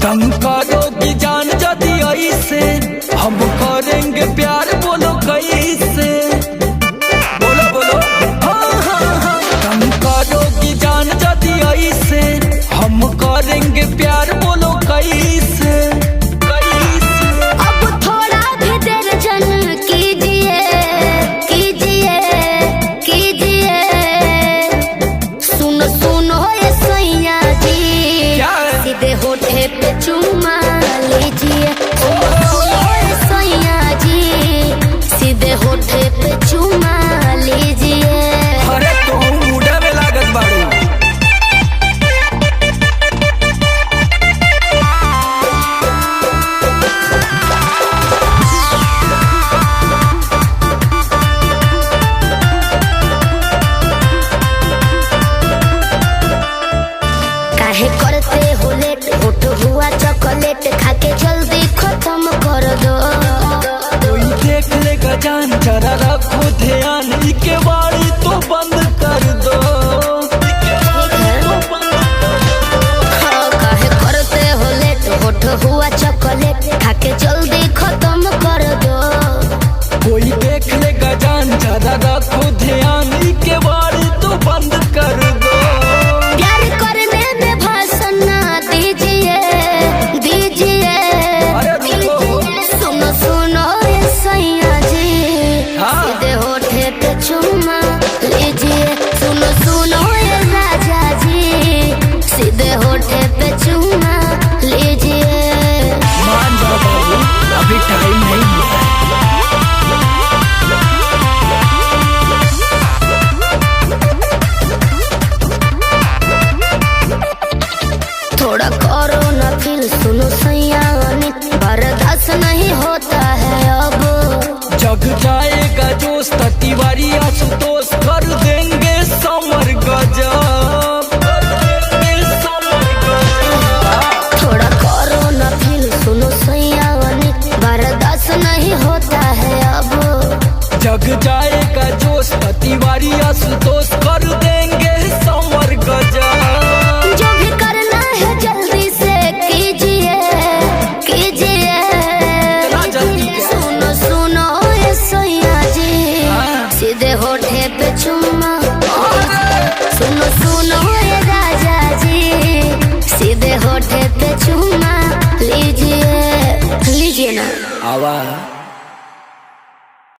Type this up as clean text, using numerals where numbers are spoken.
तंग करोगी जान जदी ऐसे, हम करेंगे प्यार बोलो कैसे। बोलो बोलो हाँ हाँ हाँ। तंग करोगी जान जदी ऐसे, हम करेंगे प्यार बोलो कैसे। अब थोड़ा भी देर जन कीजिए कीजिए कीजिए। सुनो सुनो ये सैया जी, सीधे होठे पे चुमा लीजिए। सैया जी सीधे होठे पे चुमा लीजिए। अरे तू मुड़ा में लागत बाड़ू। काहे करते हो लेट, होठ हुआ चॉकलेट खाके जल्दी खत्म कर दो। कोई देख लेगा जान, जरा रखो ध्यान, इके बारी तो बंद कर दो। हाँ, काहे करते हो लेट, होठ हुआ चॉकलेट खाके जल्दी खत्म कर दो। कोई देख लेगा जान, जरा रखो ध्यान, इके बारी तो बंद कर दो। प्यार करने में भाषण ना दीजिए दीजिए। सुनो सुनो ये सैया जी, सीधे होठे पे चुमा लीजिए। सुनो सुनो ये राजा जी, सीधे होठे पे चुमा लीजिए। मान जाओ बाबू, अभी टाइम नहीं है। थोड़ा करो ना फील, सुनो सैया बर्दाश्त नहीं होता है अब। जग जाएगा जोश, तिवारी आशुतोष कर देंगे समर गजब। थोड़ा करो ना फील, सुनो सैया बर्दाश्त नहीं होता है अब। जग जाएगा जोश, तिवारी आशुतोष कर देंगे समर गजब। जो भी करना है जल्दी से कीजिए कीजिए। सुनो सुनो ये सैया जी, सीधे होठे पे चुमा। सुनो सुनो ये राजा जी, सीधे होठे पे चुमा लीजिए लीजिए ना। आवा